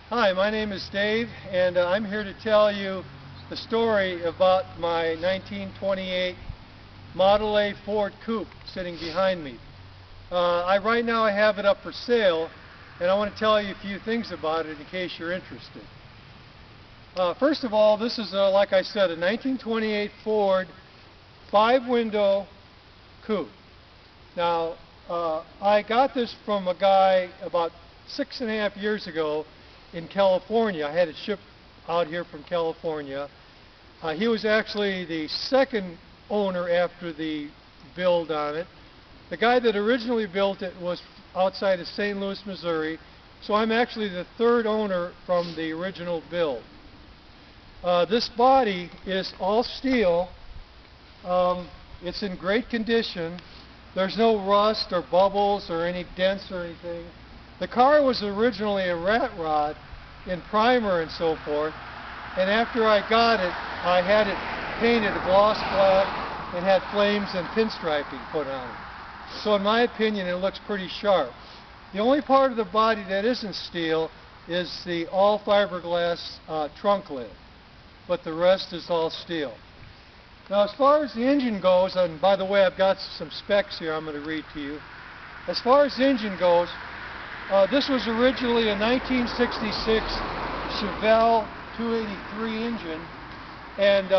Hi, my name is Dave, and I'm here to tell you the story about my 1928 Model A Ford Coupe sitting behind me. Right now I have it up for sale, and I want to tell you a few things about it in case you're interested. First of all, this is, like I said, a 1928 Ford 5-window coupe. Now, I got this from a guy about 6.5 years ago in California. I had it shipped out here from California. He was actually the second owner after the build on it. The guy that originally built it was outside of St. Louis, Missouri, so I'm actually the third owner from the original build. This body is all steel. It's in great condition. There's no rust or bubbles or any dents or anything. The car was originally a rat rod in primer and so forth, and after I got it, I had it painted a gloss black and had flames and pinstriping put on it. So in my opinion, it looks pretty sharp. The only part of the body that isn't steel is the all fiberglass trunk lid, but the rest is all steel. Now, as far as the engine goes, and by the way, I've got some specs here I'm going to read to you. As far as the engine goes, this was originally a 1966 Chevelle 283 engine, and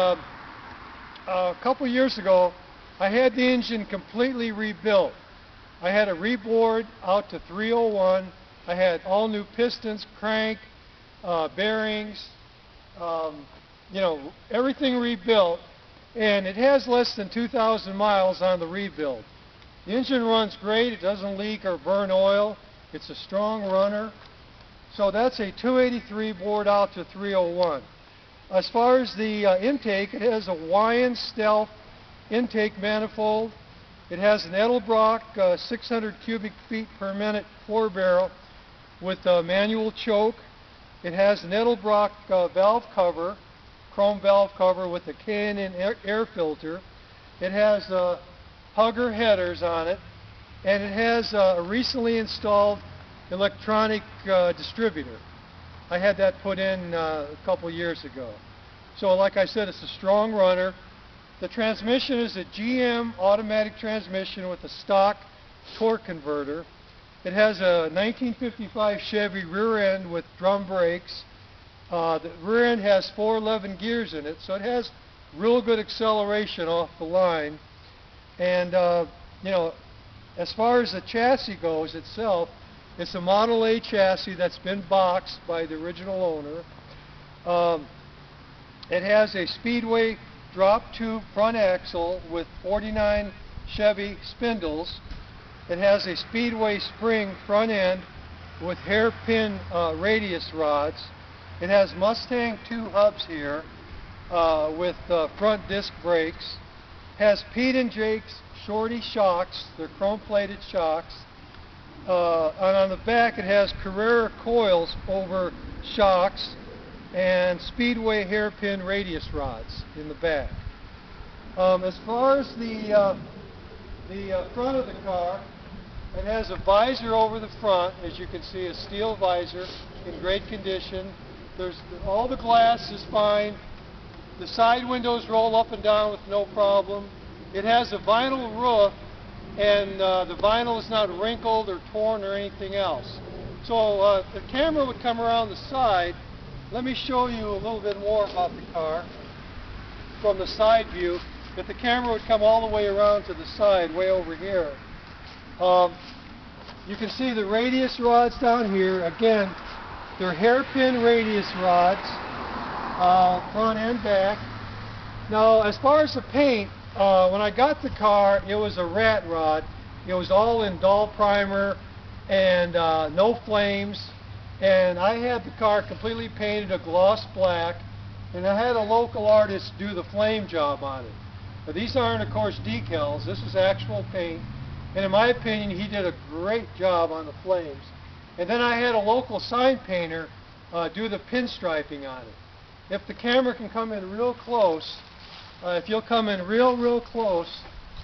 a couple years ago I had the engine completely rebuilt. I had it rebored out to 301. I had all new pistons, crank, bearings, everything rebuilt, and it has less than 2,000 miles on the rebuild. The engine runs great. It doesn't leak or burn oil. It's a strong runner. So that's a 283 bored out to 301. As far as the intake, it has a Wyand Stealth intake manifold. It has an Edelbrock 600 cubic feet per minute 4-barrel with a manual choke. It has an Edelbrock valve cover, chrome valve cover with a K&N air filter. It has Hugger headers on it, and it has a recently installed electronic distributor. I had that put in a couple years ago. So like I said, it's a strong runner. The transmission is a GM automatic transmission with a stock torque converter. It has a 1955 Chevy rear end with drum brakes. The rear end has 411 gears in it, so it has real good acceleration off the line. And as far as the chassis goes itself, it's a Model A chassis that's been boxed by the original owner. It has a Speedway drop tube front axle with 49 Chevy spindles. It has a Speedway spring front end with hairpin radius rods. It has Mustang 2 hubs here with front disc brakes. Has Pete and Jake's Shorty shocks. They're chrome-plated shocks. And on the back, it has Carrera coils over shocks and Speedway hairpin radius rods in the back. As far as the front of the car, it has a visor over the front. As you can see, a steel visor in great condition. All the glass is fine. The side windows roll up and down with no problem. It has a vinyl roof, and the vinyl is not wrinkled or torn or anything else. So the camera would come around the side. Let me show you a little bit more about the car from the side view. If the camera would come all the way around to the side, way over here, you can see the radius rods down here. Again, they're hairpin radius rods, front and back. Now, as far as the paint, when I got the car, it was a rat rod. It was all in dull primer and no flames. And I had the car completely painted a gloss black, and I had a local artist do the flame job on it. Now, these aren't, of course, decals. This is actual paint. And in my opinion, he did a great job on the flames. And then I had a local sign painter do the pinstriping on it. If the camera can come in real close, if you'll come in real close,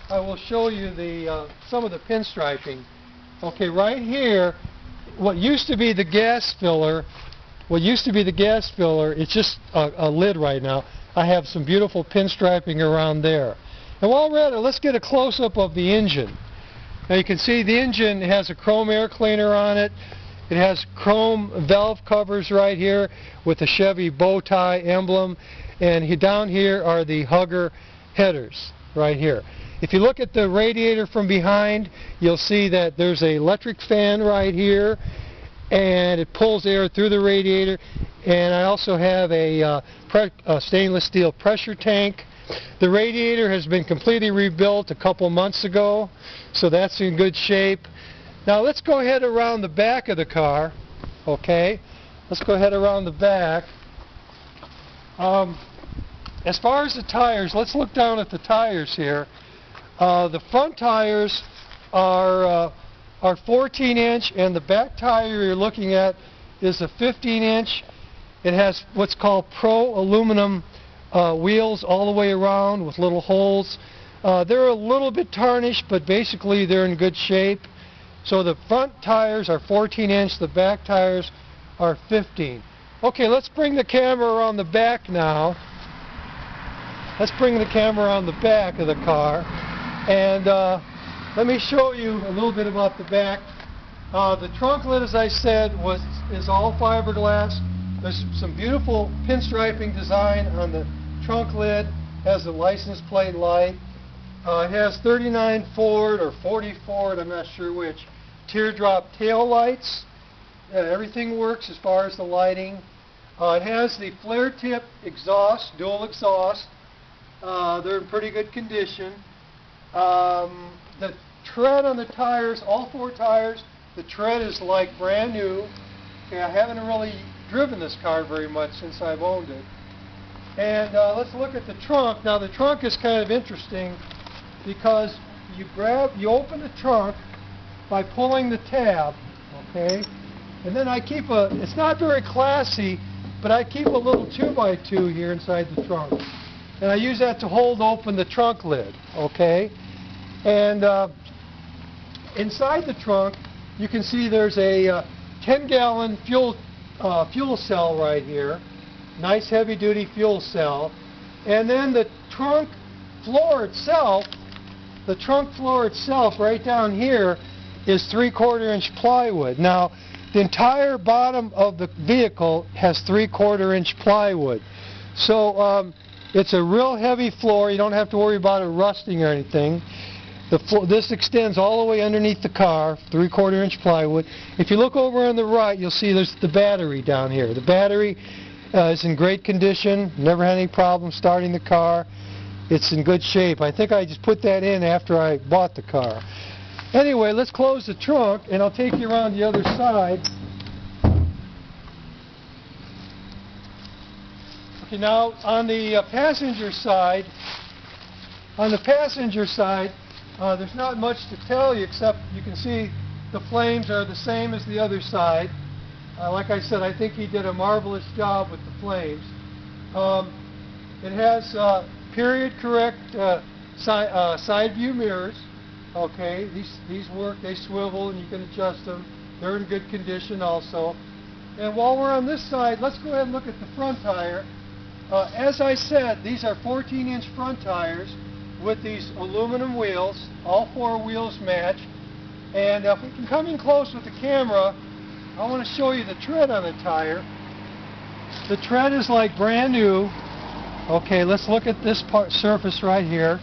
I will show you some of the pinstriping. Okay, right here, what used to be the gas filler what used to be the gas filler, it's just a lid right now. I have some beautiful pinstriping around there. And while we're at it, let's get a close-up of the engine. Now you can see the engine has a chrome air cleaner on it. It has chrome valve covers right here with the Chevy bow tie emblem. And down here are the Hugger headers right here. If you look at the radiator from behind, you'll see that there's an electric fan right here, and it pulls air through the radiator. And I also have a stainless steel pressure tank. The radiator has been completely rebuilt a couple months ago, so that's in good shape. Now let's go ahead around the back of the car. Okay, let's go ahead around the back. As far as the tires, let's look down at the tires here. The front tires are 14-inch, and the back tire you're looking at is a 15-inch. It has what's called Pro aluminum wheels all the way around with little holes. They're a little bit tarnished, but basically they're in good shape. So the front tires are 14-inch, the back tires are 15. Okay, let's bring the camera around the back now. Let's bring the camera around the back of the car, and let me show you a little bit about the back. The trunk lid, as I said, is all fiberglass. There's some beautiful pinstriping design on the trunk lid. Has a license plate light. It has 39 Ford or 40 Ford, I'm not sure which, teardrop tail lights. Everything works as far as the lighting. It has the flare tip exhaust, dual exhaust. They're in pretty good condition. The tread on the tires, all four tires, the tread is like brand new. Okay, I haven't really driven this car very much since I've owned it. And let's look at the trunk. Now the trunk is kind of interesting because you open the trunk by pulling the tab, okay? And then I keep it's not very classy, but I keep a little 2x2 here inside the trunk. And I use that to hold open the trunk lid, okay? And inside the trunk, you can see there's a 10-gallon fuel cell right here. Nice heavy-duty fuel cell. And then the trunk floor itself right down here is 3/4-inch plywood. Now, the entire bottom of the vehicle has 3/4-inch plywood. So it's a real heavy floor. You don't have to worry about it rusting or anything. This extends all the way underneath the car, 3/4-inch plywood. If you look over on the right, you'll see there's the battery down here. The battery is in great condition. Never had any problem starting the car. It's in good shape. I think I just put that in after I bought the car. Anyway, let's close the trunk, and I'll take you around the other side. Okay, now on the passenger side, there's not much to tell you except you can see the flames are the same as the other side. Like I said, I think he did a marvelous job with the flames. It has period correct side view mirrors. Okay, these work, they swivel and you can adjust them. They're in good condition also. And while we're on this side, let's go ahead and look at the front tire. As I said, these are 14-inch front tires with these aluminum wheels. All four wheels match. And if we can come in close with the camera, I want to show you the tread on the tire. The tread is like brand new. Okay, let's look at this surface right here.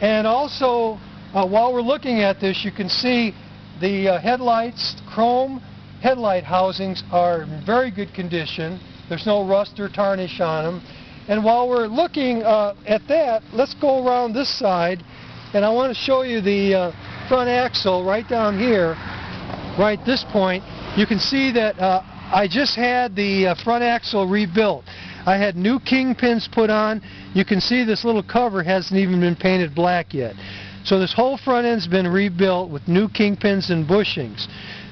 And also, while we're looking at this, you can see the headlights, chrome headlight housings are in very good condition. There's no rust or tarnish on them. And while we're looking at that, let's go around this side, and I want to show you the front axle right down here, right this point. You can see that I just had the front axle rebuilt. I had new kingpins put on. You can see this little cover hasn't even been painted black yet. So this whole front end's been rebuilt with new kingpins and bushings.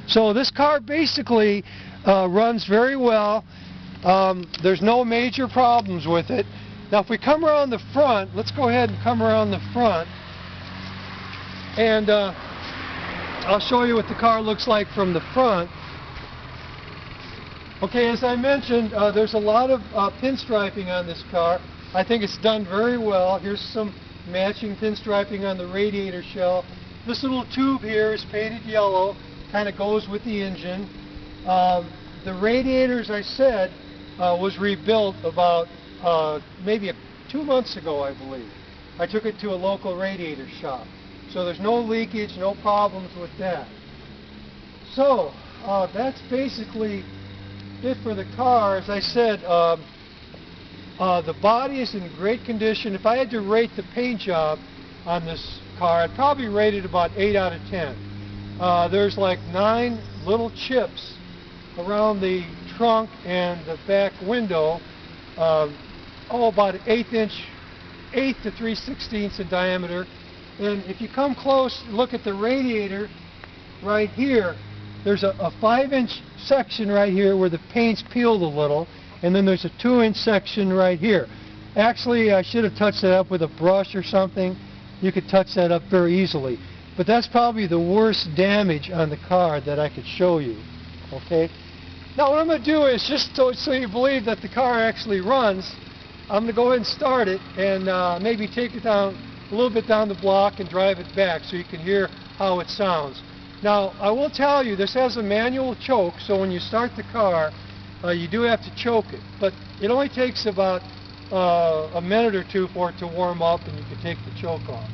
So this car basically runs very well. There's no major problems with it. Now if we come around the front, let's go ahead and come around the front, and I'll show you what the car looks like from the front. Okay, as I mentioned, there's a lot of pinstriping on this car. I think it's done very well. Here's some matching pinstriping on the radiator shell. This little tube here is painted yellow, kind of goes with the engine. The radiator, as I said, was rebuilt about maybe 2 months ago, I believe. I took it to a local radiator shop. So there's no leakage, no problems with that. So that's basically it for the car. As I said, the body is in great condition. If I had to rate the paint job on this car, I'd probably rate it about 8 out of 10. There's like 9 little chips around the trunk and the back window, about 1/8 to 3/16 in diameter. And if you come close, look at the radiator right here. There's a 5-inch section right here where the paint's peeled a little, and then there's a 2-inch section right here. Actually, I should have touched that up with a brush or something. You could touch that up very easily. But that's probably the worst damage on the car that I could show you. Okay? Now what I'm going to do is, just so you believe that the car actually runs, I'm going to go ahead and start it and maybe take it down a little bit down the block and drive it back so you can hear how it sounds. Now I will tell you, this has a manual choke, so when you start the car you do have to choke it, but it only takes about a minute or two for it to warm up and you can take the choke off.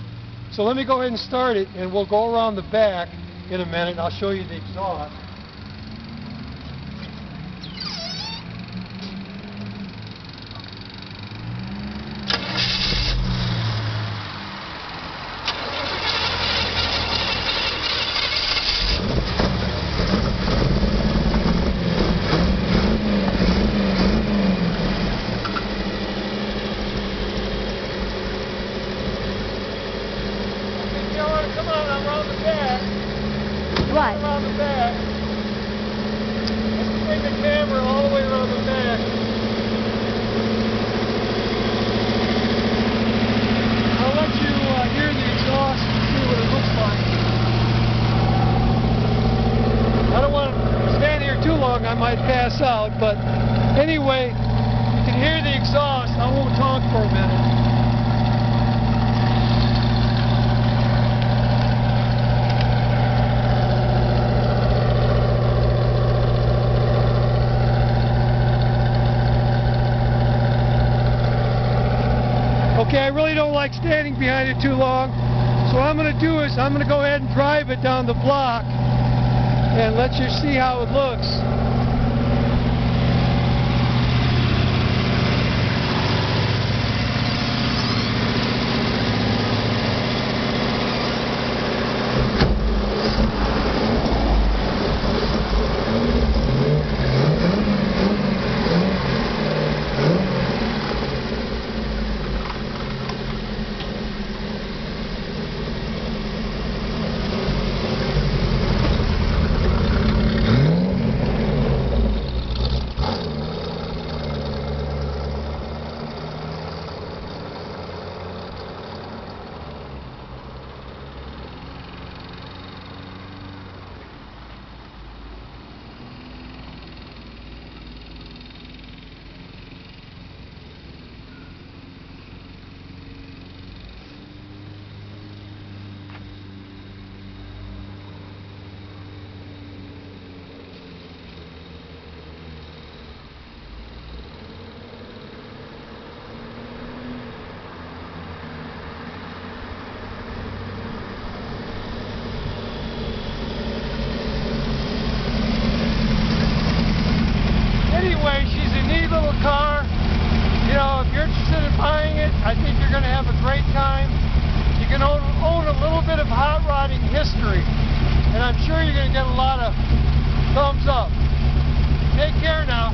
So let me go ahead and start it, and we'll go around the back in a minute and I'll show you the exhaust. Come on, around the back. What? Around the back. Let's bring the camera all the way around the back. I'll let you hear the exhaust and see what it looks like. I don't want to stand here too long, I might pass out, but anyway, you can hear the exhaust. I won't talk for a minute. Okay, I really don't like standing behind it too long, so what I'm going to do is I'm going to go ahead and drive it down the block and let you see how it looks. Anyway, she's a neat little car. You know, if you're interested in buying it, I think you're going to have a great time. You can own a little bit of hot rodding history, and I'm sure you're going to get a lot of thumbs up. Take care now.